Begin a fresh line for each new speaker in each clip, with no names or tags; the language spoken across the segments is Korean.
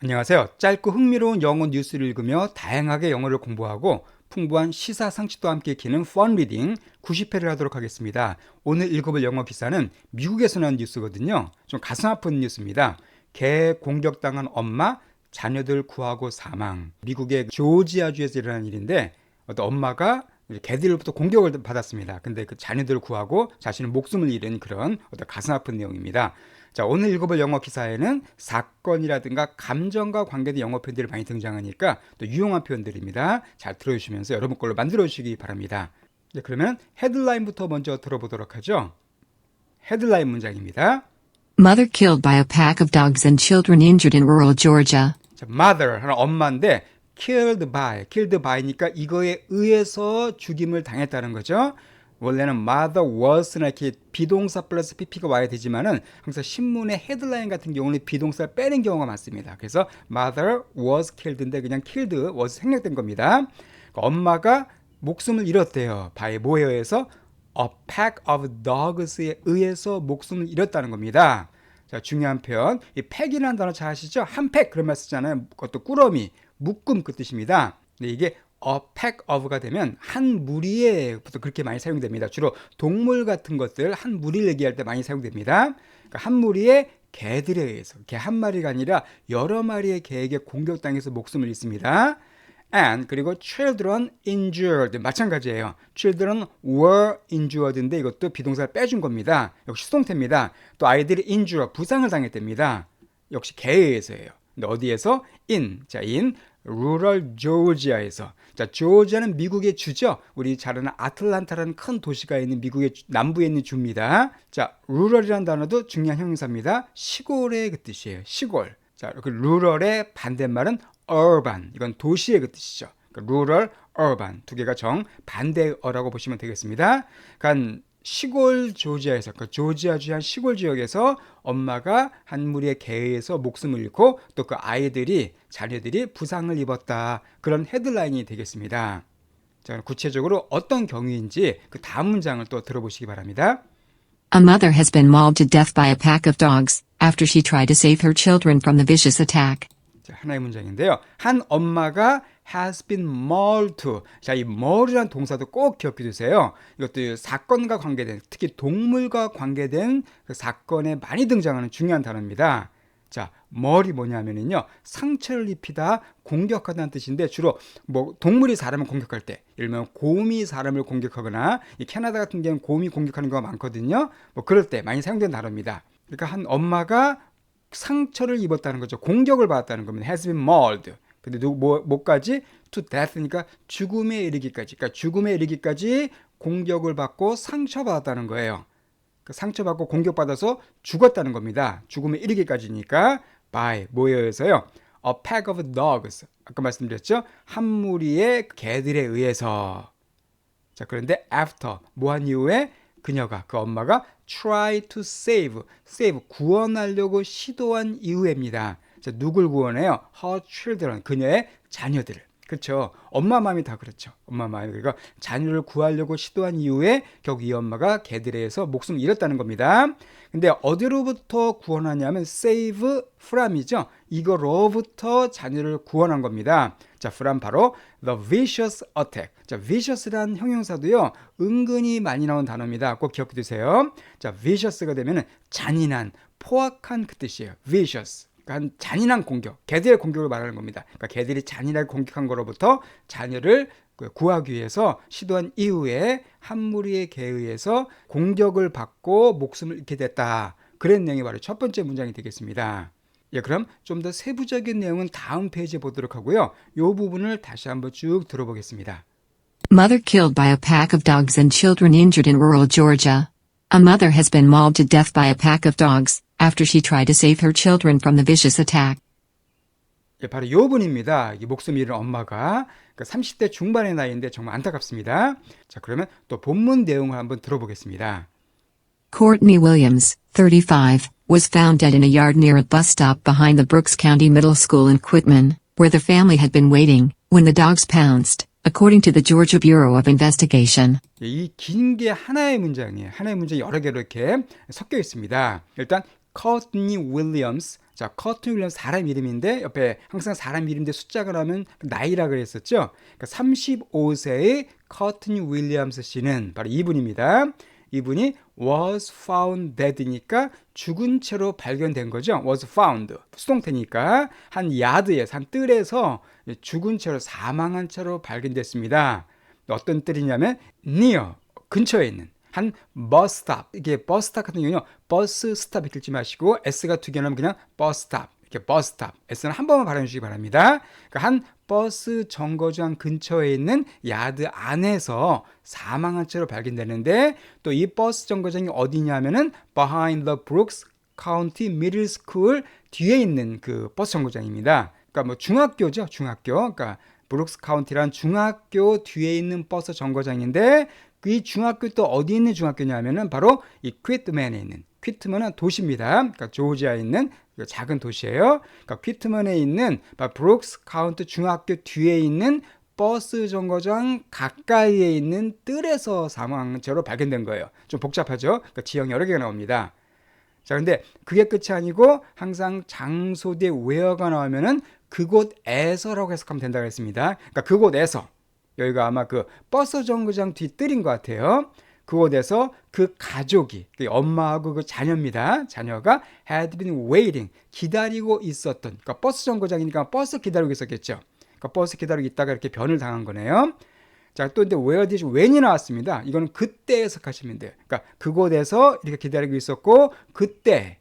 안녕하세요. 짧고 흥미로운 영어 뉴스를 읽으며 다양하게 영어를 공부하고 풍부한 시사 상식도 함께 익히는 펀 리딩 90회를 하도록 하겠습니다. 오늘 읽어볼 영어 기사는 미국에서 난 뉴스거든요. 좀 가슴 아픈 뉴스입니다. 개 공격당한 엄마, 자녀들 구하고 사망. 미국의 조지아주에서 일어난 일인데 어떤 엄마가 개들로부터 공격을 받았습니다. 근데 그 자녀들을 구하고 자신의 목숨을 잃은 그런 어떤 가슴 아픈 내용입니다. 자, 오늘 읽어볼 영어 기사에는 사건이라든가 감정과 관계된 영어 표현들이 많이 등장하니까 또 유용한 표현들입니다. 잘 들어주시면서 여러분 걸로 만들어주시기 바랍니다. 네, 그러면 헤드라인부터 먼저 들어보도록 하죠. 헤드라인 문장입니다.
Mother killed by a pack of dogs and children injured in rural Georgia.
자, mother 하는 엄마인데 killed by니까 이거에 의해서 죽임을 당했다는 거죠. 원래는 mother was나 이렇게 비동사 플러스 pp가 와야 되지만은 항상 신문의 헤드라인 같은 경우는 비동사를 빼는 경우가 많습니다. 그래서 mother was killed인데 그냥 killed was 생략된 겁니다. 그러니까 엄마가 목숨을 잃었대요. by 뭐에 의해서? A pack of dogs에 의해서 목숨을 잃었다는 겁니다. 자, 중요한 표현. 이 팩이라는 단어 잘 아시죠? 한 팩 그런 말 쓰잖아요. 그것도 꾸러미, 묶음 그 뜻입니다. 근데 이게 a pack of가 되면 한 무리에부터 그렇게 많이 사용됩니다. 주로 동물 같은 것들 한 무리를 얘기할 때 많이 사용됩니다. 그러니까 한 무리의 개들에 의해서 개 한 마리가 아니라 여러 마리의 개에게 공격당해서 목숨을 잃습니다. and 그리고 children injured 마찬가지예요. children were injured인데 이것도 비동사를 빼준 겁니다. 역시 수동태입니다. 또 아이들이 injure 부상을 당했답니다. 역시 개에 의해서예요. 근데 어디에서? in rural Georgia에서. 자, 조지아는 미국의 주죠. 우리 잘 아는 아틀란타라는 큰 도시가 있는 미국의 남부에 있는 주입니다. 자, rural이라는 단어도 중요한 형용사입니다. 시골의 그 뜻이에요. 시골. 자, 그 rural의 반대말은 urban. 이건 도시의 그 뜻이죠. 그러니까 rural, urban 두 개가 정 반대어라고 보시면 되겠습니다. 그러니까 시골 조지아에서, 그러니까 조지아주의 한 시골 지역에서 엄마가 한 무리의 개에 의해서 목숨을 잃고 또 그 아이들이 자녀들이 부상을 입었다. 그런 헤드라인이 되겠습니다. 자, 구체적으로 어떤 경우인지 그 다음 문장을 또 들어보시기 바랍니다.
A mother has been mauled to death by a pack of dogs after she tried to save her children from the vicious attack.
자, 하나의 문장인데요. 한 엄마가 has been mauled to. 자, 이 maul이라는 동사도 꼭 기억해 두세요. 이것도 사건과 관계된, 특히 동물과 관계된 그 사건에 많이 등장하는 중요한 단어입니다. 자, maul이 뭐냐면요, 상처를 입히다, 공격하다는 뜻인데 주로 뭐 동물이 사람을 공격할 때, 예를 들면 곰이 사람을 공격하거나 이 캐나다 같은 경우는 곰이 공격하는 경우가 많거든요. 뭐 그럴 때 많이 사용되는 단어입니다. 그러니까 한 엄마가 상처를 입었다는 거죠. 공격을 받았다는 겁니다. has been mauled. 근데 뭐까지? to death니까 죽음에 이르기까지. 그러니까 죽음에 이르기까지 공격을 받고 상처받았다는 거예요. 그 상처받고 공격받아서 죽었다는 겁니다. 죽음에 이르기까지니까 by 뭐에 의해서요? A pack of dogs. 아까 말씀드렸죠? 한 무리의 개들에 의해서. 자, 그런데 after 뭐 한 이후에 그녀가 그 엄마가 try to save 구원하려고 시도한 이후입니다. 자, 누굴 구원해요? her children 그녀의 자녀들을. 그렇죠. 엄마 마음이 다 그렇죠. 엄마 마음이. 그러니까 자녀를 구하려고 시도한 이후에 결국 이 엄마가 개들에 의해서 목숨을 잃었다는 겁니다. 근데 어디로부터 구원하냐면 save from이죠. 이거로부터 자녀를 구원한 겁니다. 자, from 바로 the vicious attack. 자, vicious란 형용사도요, 은근히 많이 나온 단어입니다. 꼭 기억해 두세요. 자, vicious가 되면은 잔인한, 포악한 그 뜻이에요. vicious. 그러니까 잔인한 공격, 개들의 공격을 말하는 겁니다. 그러니까 개들이 잔인하게 공격한 거로부터 자녀를 구하기 위해서 시도한 이후에 한 무리의 개에 의해서 공격을 받고 목숨을 잃게 됐다. 그런 내용이 바로 첫 번째 문장이 되겠습니다. 예, 그럼 좀 더 세부적인 내용은 다음 페이지에 보도록 하고요. 이 부분을 다시 한번 쭉 들어보겠습니다.
Mother killed by a pack of dogs and children injured in rural Georgia. A mother has been mauled to death by a pack of dogs after she tried to save her children from the vicious attack.
예, 바로 이 부분입니다. 이 목숨 잃은 엄마가 30대 중반의 나이인데 정말 안타깝습니다. 자, 그러면 또 본문 내용을 한번 들어보겠습니다.
Courtney Williams, 35, was found dead in a yard near a bus stop behind the Brooks County Middle School in Quitman, where the family had been waiting, when the dogs pounced, according to the Georgia Bureau of Investigation.
이 긴 게 하나의 문장이에요. 하나의 문장이 여러 개로 이렇게 섞여 있습니다. 일단 Courtney Williams, 자, 커튼 윌리엄스 사람 이름인데 옆에 항상 사람 이름인데 숫자가 나오면 나이라 그랬었죠. 그러니까 35세의 커튼 윌리엄스 씨는 바로 이분입니다. 이분이 was found dead니까 죽은 채로 발견된 거죠. was found 수동태니까 한 야드에서 한 뜰에서 죽은 채로 사망한 채로 발견됐습니다. 어떤 뜰이냐면 near 근처에 있는 한 버스 스탑. 이게 버스 스탑 같은 경우는 버스 스탑 읽지 마시고 S가 두 개 나오면 그냥 버스 스탑. 이렇게 버스 스탑. S는 한 번만 발음해 주시기 바랍니다. 그러니까 한 버스 정거장 근처에 있는 야드 안에서 사망한 채로 발견되는데 또 이 버스 정거장이 어디냐면은 behind the Brooks County Middle School 뒤에 있는 그 버스 정거장입니다. 그러니까 뭐 중학교죠. 중학교. 그러니까 브룩스 카운티란 중학교 뒤에 있는 버스 정거장인데 이 중학교 또 어디 있는 중학교냐면은 바로 이 퀴트먼에 있는 퀴트먼은 도시입니다. 그러니까 조지아에 있는 작은 도시예요. 그러니까 퀴트먼에 있는 브룩스 카운티 중학교 뒤에 있는 버스 정거장 가까이에 있는 뜰에서 사망죄로 발견된 거예요. 좀 복잡하죠? 그러니까 지형이 여러 개가 나옵니다. 자, 근데 그게 끝이 아니고 항상 장소 뒤에 where가 나오면은 그곳에서라고 해석하면 된다고 했습니다. 그러니까 그곳에서 여기가 아마 그 버스 정거장 뒷뜰인 것 같아요. 그곳에서 그 가족이 엄마하고 그 자녀입니다. 자녀가 had been waiting 기다리고 있었던 그러니까 버스 정거장이니까 버스 기다리고 있었겠죠. 그러니까 버스 기다리고 있다가 이렇게 변을 당한 거네요. 자, 또 근데 where did when이 나왔습니다. 이거는 그때 해석하시면 돼요. 그러니까 그곳에서 이렇게 기다리고 있었고 그때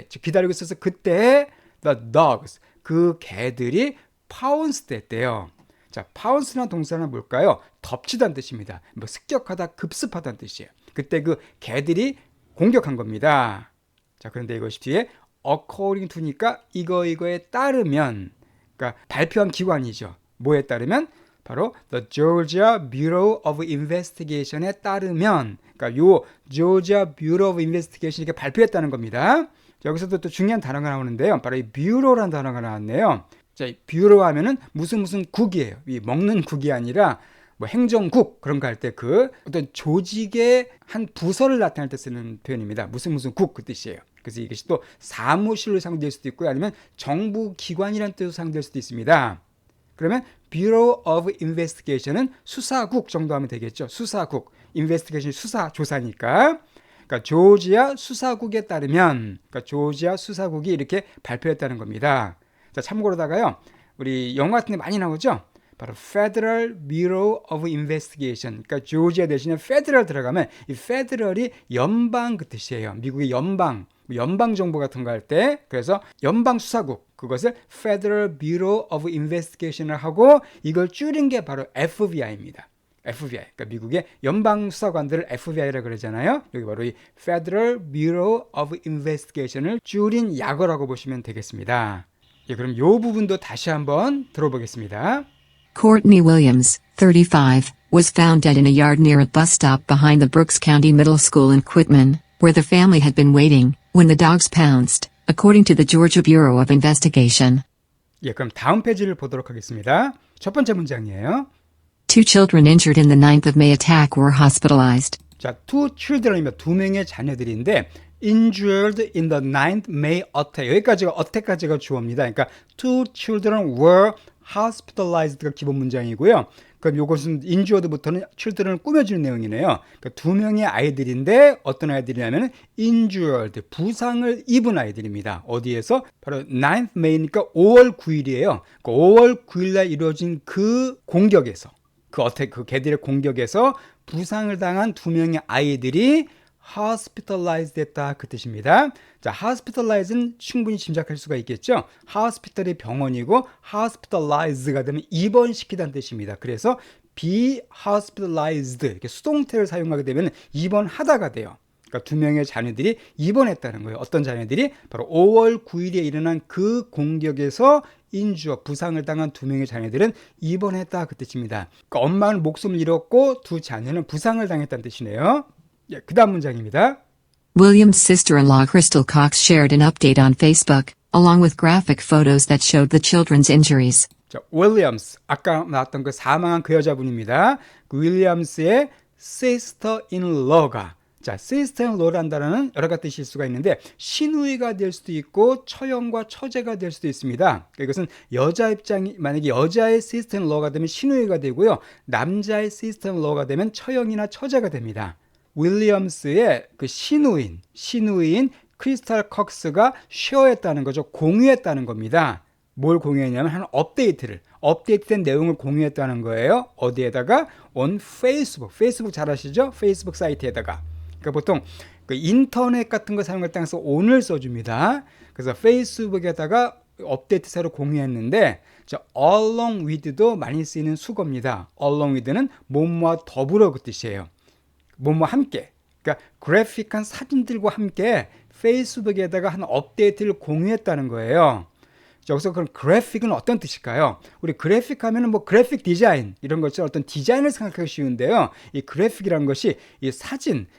즉 기다리고 있어서 그때 the dogs 그 개들이 pounced 했대요. 자, pounce라는 동사는 뭘까요? 덮치다는 뜻입니다. 뭐 습격하다, 급습하다는 뜻이에요. 그때 그 개들이 공격한 겁니다. 자, 그런데 이것이 뒤에 according to니까 이거에 따르면 그러니까 발표한 기관이죠. 뭐에 따르면 바로 the Georgia Bureau of Investigation에 따르면 그러니까 요 Georgia Bureau of Investigation 이렇게 발표했다는 겁니다. 자, 여기서도 또 중요한 단어가 나오는데요. 바로 이 Bureau라는 단어가 나왔네요. 자, 뷰로 하면은 무슨 국이에요. 이 먹는 국이 아니라 뭐 행정국 그런 거 할 때 그 어떤 조직의 한 부서를 나타낼 때 쓰는 표현입니다. 무슨 국 그 뜻이에요. 그래서 이것이 또 사무실로 사용될 수도 있고요. 아니면 정부 기관이라는 뜻으로 사용될 수도 있습니다. 그러면 Bureau of Investigation은 수사국 정도 하면 되겠죠. 수사국. Investigation 수사, 조사니까. 그러니까 조지아 수사국에 따르면 그러니까 조지아 수사국이 이렇게 발표했다는 겁니다. 자, 참고로다가요. 우리 영화 같은 데 많이 나오죠? 바로 Federal Bureau of Investigation. 그러니까 조지아 대신에 Federal 들어가면 이 Federal이 연방 그 뜻이에요. 미국의 연방 정부 같은 거 할 때 그래서 연방 수사국 그것을 Federal Bureau of Investigation을 하고 이걸 줄인 게 바로 FBI입니다. FBI. 그러니까 미국의 연방 수사관들을 FBI라고 그러잖아요. 여기 바로 이 Federal Bureau of Investigation을 줄인 약어라고 보시면 되겠습니다. 예, 그럼 요 부분도 다시 한번 들어보겠습니다.
Courtney Williams, 35, was found dead in a yard near a bus stop behind the Brooks County Middle School in Quitman, where the family had been waiting, when the dogs pounced, according to the Georgia Bureau of Investigation.
예, 그럼 다음 페이지를 보도록 하겠습니다. 첫 번째 문장이에요.
Two children injured in the 9th of May attack were hospitalized.
자, two children이면 두 명의 자녀들인데 injured in the 9th May attack. 여기까지가 주어입니다. 그러니까 two children were hospitalized가 기본 문장이고요. 그럼 이것은 injured부터는 children을 꾸며주는 내용이네요. 그러니까 두 명의 아이들인데 어떤 아이들이냐면 injured, 부상을 입은 아이들입니다. 어디에서? 바로 9th May니까 5월 9일이에요. 그 5월 9일날 이루어진 그 공격에서 그 개들의 공격에서 부상을 당한 두 명의 아이들이 hospitalized 됐다 그 뜻입니다. 자, hospitalize는 충분히 짐작할 수가 있겠죠. hospital이 병원이고 hospitalize가 되면 입원시키다는 뜻입니다. 그래서 be hospitalized 이렇게 수동태를 사용하게 되면 입원하다가 돼요. 그러니까 두 명의 자녀들이 입원했다는 거예요. 어떤 자녀들이? 바로 5월 9일에 일어난 그 공격에서 부상을 당한 두 명의 자녀들은 입원했다 그 뜻입니다. 그러니까 엄마는 목숨을 잃었고 두 자녀는 부상을 당했다는 뜻이네요. 예, 그 다음 문장입니다.
William's sister-in-law Crystal Cox shared an update on Facebook, along with graphic photos that showed the children's injuries.
자, 윌리엄스, 아까 나왔던 그 사망한 그 여자분입니다. 그 윌리엄스의 sister-in-law가 자, sister-in-law라는 단어는 여러 가지 뜻일 수가 있는데 시누이가 될 수도 있고 처형과 처제가 될 수도 있습니다. 이것은 여자 입장이 만약에 여자의 sister-in-law가 되면 시누이가 되고요. 남자의 sister-in-law가 되면 처형이나 처제가 됩니다. 윌리엄스의 그 시누인 크리스탈 컥스가 쉐어했다는 거죠. 공유했다는 겁니다. 뭘 공유했냐면 한 업데이트된 내용을 공유했다는 거예요. 어디에다가? on 페이스북 잘 아시죠? 페이스북 사이트에다가. 그러니까 보통 그 인터넷 같은 거 사용할 때 항상 on을 써줍니다. 그래서 페이스북에다가 업데이트 새로 공유했는데 along with도 많이 쓰이는 수거입니다. along with는 뭐뭐와 더불어 그 뜻이에요. 뭐뭐 함께. 그러니까 그래픽한 사진들과 함께 페이스북에다가 한 업데이트를 공유했다는 거예요. 여기서 그럼 그래픽은 어떤 뜻일까요? 우리 그래픽 하면은 뭐 그래픽 디자인 이런 것처럼 어떤 디자인을 생각하기 쉬운데요. 이 그래픽이라는 것이 이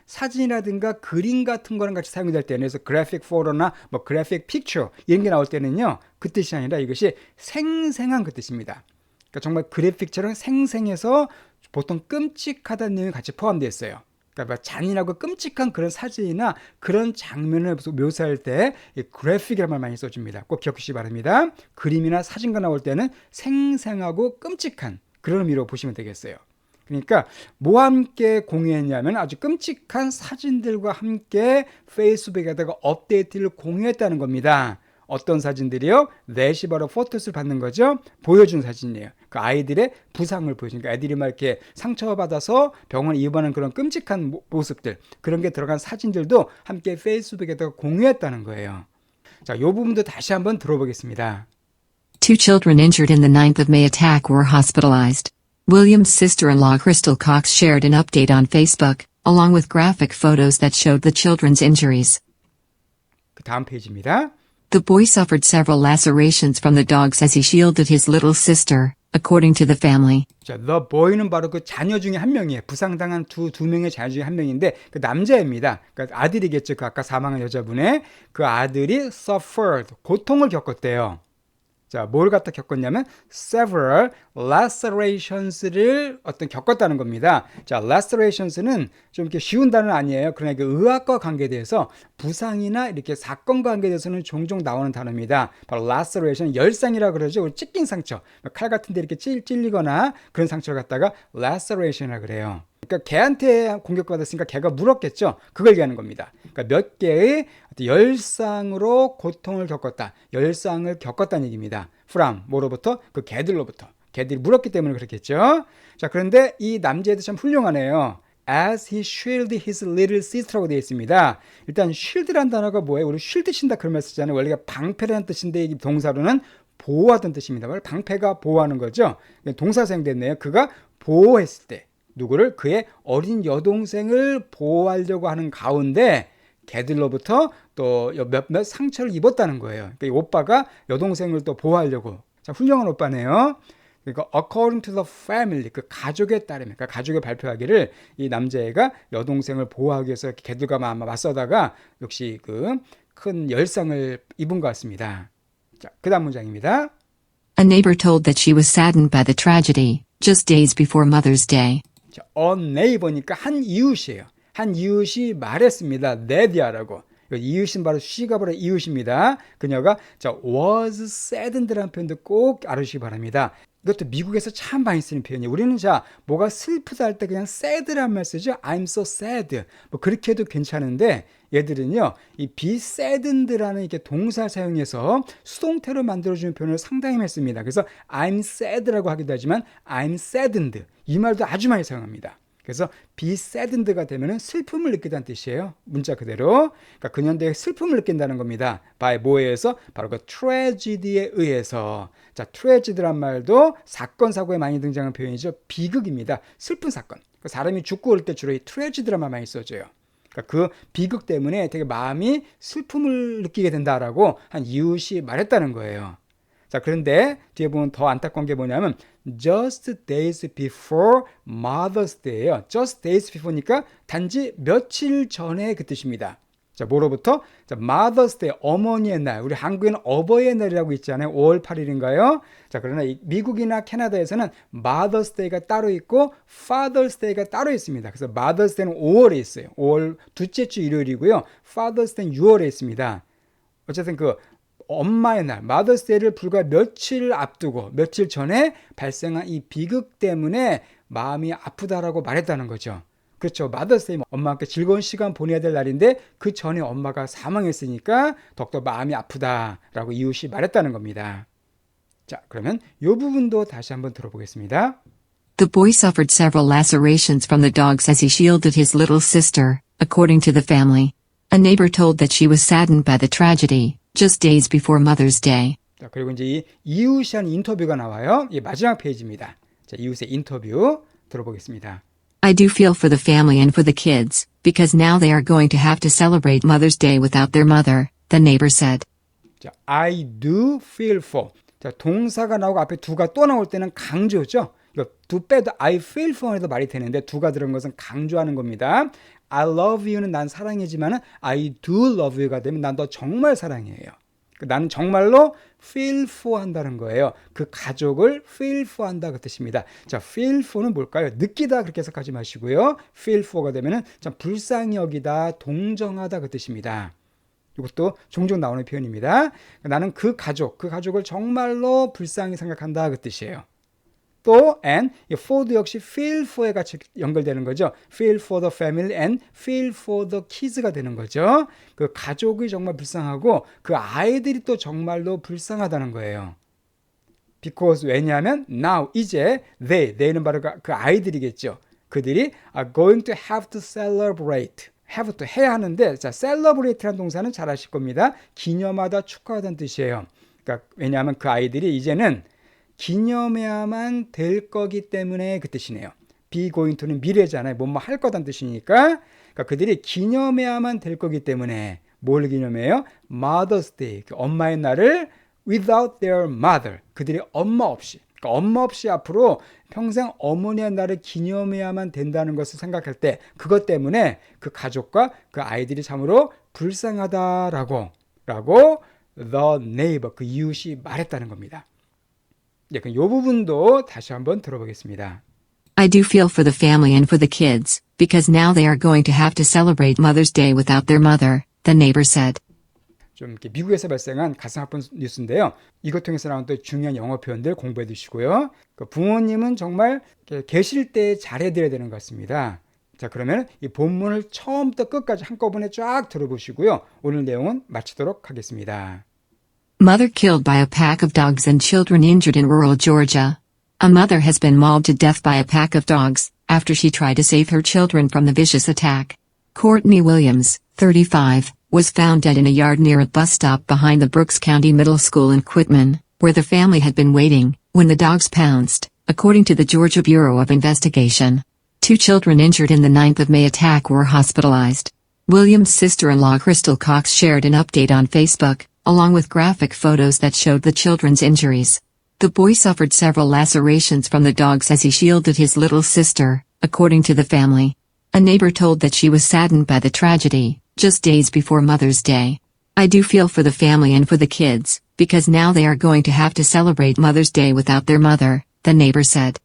사진이라든가 그림 같은 거랑 같이 사용될 때는 그래서 그래픽 포토나 뭐 그래픽 픽처 이런 게 나올 때는요. 그 뜻이 아니라 이것이 생생한 그 뜻입니다. 그러니까 정말 그래픽처럼 생생해서 보통 끔찍하다는 내용이 같이 포함되어 있어요. 그러니까 잔인하고 끔찍한 그런 사진이나 그런 장면을 묘사할 때 이 그래픽이라는 말 많이 써줍니다. 꼭 기억하시기 바랍니다. 그림이나 사진과 나올 때는 생생하고 끔찍한 그런 의미로 보시면 되겠어요. 그러니까 뭐와 함께 공유했냐면 아주 끔찍한 사진들과 함께 페이스북에다가 업데이트를 공유했다는 겁니다. 어떤 사진들이요? 넷이 바로 포토스를 받는 거죠. 보여준 사진이에요. 그 아이들의 부상을 보여주니까 애들이 막 이렇게 상처받아서 병원에 입원하는 그런 끔찍한 모습들 그런 게 들어간 사진들도 함께 페이스북에다가 공유했다는 거예요. 자, 이 부분도 다시 한번 들어보겠습니다.
Two children injured in the 9th of May attack were hospitalized. William's sister-in-law Crystal Cox shared an update on Facebook, along with graphic photos that showed the children's injuries.
그 다음 페이지입니다.
The boy suffered several lacerations from the dogs as he shielded his little sister, according to the family.
자, the boy는 바로 그 자녀 중에 한 명이에요. 부상당한 두 명의 자녀 중에 한 명인데 그 남자입니다. 그러니까 아들이겠죠. 그 아까 사망한 여자분의 그 아들이 suffered, 고통을 겪었대요. 자, 뭘 갖다 겪었냐면 several lacerations를 겪었다는 겁니다. 자, lacerations는 좀 이렇게 쉬운 단어는 아니에요. 그러나 그 의학과 관계돼서 부상이나 이렇게 사건과 관계돼서는 종종 나오는 단어입니다. 바로 laceration, 열상이라고 그러죠. 우리 찢긴 상처, 칼 같은 데 이렇게 찔리거나 그런 상처를 갖다가 laceration이라고 그래요. 그러니까 개한테 공격받았으니까 개가 물었겠죠. 그걸 얘기하는 겁니다. 그러니까 몇 개의 열상으로 고통을 겪었다. 열상을 겪었다는 얘기입니다. from 뭐로부터? 그 개들로부터. 개들이 물었기 때문에 그렇겠죠. 자, 그런데 이 남자애도 참 훌륭하네요. As he shielded his little sister라고 되어 있습니다. 일단 shield라는 단어가 뭐예요? 우리 shield 친다 그런 말 쓰잖아요. 원래가 방패라는 뜻인데 이 동사로는 보호하던 뜻입니다. 방패가 보호하는 거죠. 동사 사용됐네요. 그가 보호했을 때. 누구를? 그의 어린 여동생을 보호하려고 하는 가운데 개들로부터 또 몇몇 상처를 입었다는 거예요. 그러니까 이 오빠가 여동생을 또 보호하려고. 자, 훌륭한 오빠네요. 그러니까 according to the family, 그 가족에 따르면, 그러니까 가족이 발표하기를 이 남자애가 여동생을 보호하기 위해서 개들과 맞서다가 역시 그 큰 열상을 입은 것 같습니다. 자, 그 다음 문장입니다.
A neighbor told that she was saddened by the tragedy, just days before Mother's Day.
자, a neighbor니까 한 이웃이에요. 한 이웃이 말했습니다. 네디아라고. 이웃은 바로 she가 바로 이웃입니다. 그녀가 was saddened라는 표현도 꼭 알아주시기 바랍니다. 이것도 미국에서 참 많이 쓰는 표현이에요. 우리는 뭐가 슬프다 할 때 그냥 sad란 말 쓰죠. I'm so sad. 뭐 그렇게 해도 괜찮은데 얘들은요, 이 be saddened라는 이렇게 동사 사용해서 수동태로 만들어주는 표현을 상당히 많이 씁니다. 그래서 I'm sad라고 하기도 하지만 I'm saddened. 이 말도 아주 많이 사용합니다. 그래서 be saddened가 되면은 슬픔을 느끼다는 뜻이에요. 문자 그대로. 그러니까 그녀한테 슬픔을 느낀다는 겁니다. by 뭐에 의해서? 바로 그 tragedy에 의해서. 자, tragedy란 말도 사건 사고에 많이 등장하는 표현이죠. 비극입니다. 슬픈 사건. 사람이 죽고 올 때 주로 이 tragedy란 말 많이 써줘요. 그러니까 그 비극 때문에 되게 마음이 슬픔을 느끼게 된다라고 한 이웃이 말했다는 거예요. 자, 그런데 뒤에 보면 더 안타까운 게 뭐냐면 just days before Mother's Day예요. just days before니까 단지 며칠 전에 그 뜻입니다. 자, 뭐로부터? 자, Mother's Day, 어머니의 날. 우리 한국에는 어버이의 날이라고 있잖아요. 5월 8일인가요? 자, 그러나 미국이나 캐나다에서는 Mother's Day가 따로 있고 Father's Day가 따로 있습니다. 그래서 Mother's Day는 5월에 있어요. 5월 둘째 주 일요일이고요. Father's Day는 6월에 있습니다. 어쨌든 그 엄마의 날, Mother's Day를 불과 며칠 앞두고 며칠 전에 발생한 이 비극 때문에 마음이 아프다라고 말했다는 거죠. 그렇죠. Mother's Day, 엄마와 함께 즐거운 시간 보내야 될 날인데 그 전에 엄마가 사망했으니까 더욱더 마음이 아프다라고 이웃이 말했다는 겁니다. 자, 그러면 이 부분도 다시 한번 들어보겠습니다.
The boy suffered several lacerations from the dogs as he shielded his little sister, according to the family. A neighbor told that she was saddened by the tragedy, just days before Mother's Day.
자, 그리고 이제 이 이웃이 한 인터뷰가 나와요. 이 마지막 페이지입니다. 자, 이웃의 인터뷰 들어보겠습니다.
I do feel for the family and for the kids, because now they are going to have to celebrate Mother's Day without their mother, the neighbor said.
자, I do feel for. 자, 동사가 나오고 앞에 do가 또 나올 때는 강조죠. 이거 do 빼도 I feel for 해도 말이 되는데 do가 들은 것은 강조하는 겁니다. I love you는 난 사랑이지만 I do love you가 되면 난 너 정말 사랑해요. 나는 정말로 feel for 한다는 거예요. 그 가족을 feel for 한다 그 뜻입니다. 자, feel for는 뭘까요? 느끼다 그렇게 해석하지 마시고요. feel for가 되면은 참 불쌍히 여기다, 동정하다 그 뜻입니다. 이것도 종종 나오는 표현입니다. 나는 그 가족을 정말로 불쌍히 생각한다 그 뜻이에요. 또 and for도 역시 feel for에 같이 연결되는 거죠. feel for the family and feel for the kids가 되는 거죠. 그 가족이 정말 불쌍하고 그 아이들이 또 정말로 불쌍하다는 거예요. because 왜냐하면 now 이제 they는 바로 그 아이들이겠죠. 그들이 are going to have to celebrate. have to 해야 하는데 자 celebrate라는 동사는 잘 아실 겁니다. 기념하다, 축하하다는 뜻이에요. 그러니까 왜냐하면 그 아이들이 이제는 기념해야만 될 거기 때문에 그 뜻이네요. be going to는 미래잖아요. 뭐뭐 할 거다는 뜻이니까. 그러니까 그들이 기념해야만 될 거기 때문에 뭘 기념해요? Mother's Day, 그 엄마의 날을 without their mother. 그들이 엄마 없이. 그러니까 엄마 없이 앞으로 평생 어머니의 날을 기념해야만 된다는 것을 생각할 때 그것 때문에 그 가족과 그 아이들이 참으로 불쌍하다라고 the neighbor, 그 이웃이 말했다는 겁니다. 이 부분도 다시 한번 들어보겠습니다.
I do feel for the family and for the kids, because now they are going to have to celebrate Mother's Day without their mother, the neighbor said.
좀 이렇게 미국에서 발생한 가슴 아픈 뉴스인데요. 이것 통해서 나온 또 중요한 영어 표현들 공부해 두시고요. 그 부모님은 정말 계실 때 잘해드려야 되는 것 같습니다. 자, 그러면 이 본문을 처음부터 끝까지 한꺼번에 쫙 들어보시고요. 오늘 내용은 마치도록 하겠습니다.
Mother killed by a pack of dogs and children injured in rural Georgia. A mother has been mauled to death by a pack of dogs after she tried to save her children from the vicious attack. Courtney Williams, 35, was found dead in a yard near a bus stop behind the Brooks County Middle School in Quitman, where the family had been waiting, when the dogs pounced, according to the Georgia Bureau of Investigation. 2 children injured in the 9th of May attack were hospitalized. Williams' sister-in-law Crystal Cox shared an update on Facebook, along with graphic photos that showed the children's injuries. The boy suffered several lacerations from the dogs as he shielded his little sister, according to the family. A neighbor told that she was saddened by the tragedy, just days before Mother's Day. I do feel for the family and for the kids, because now they are going to have to celebrate Mother's Day without their mother, the neighbor said.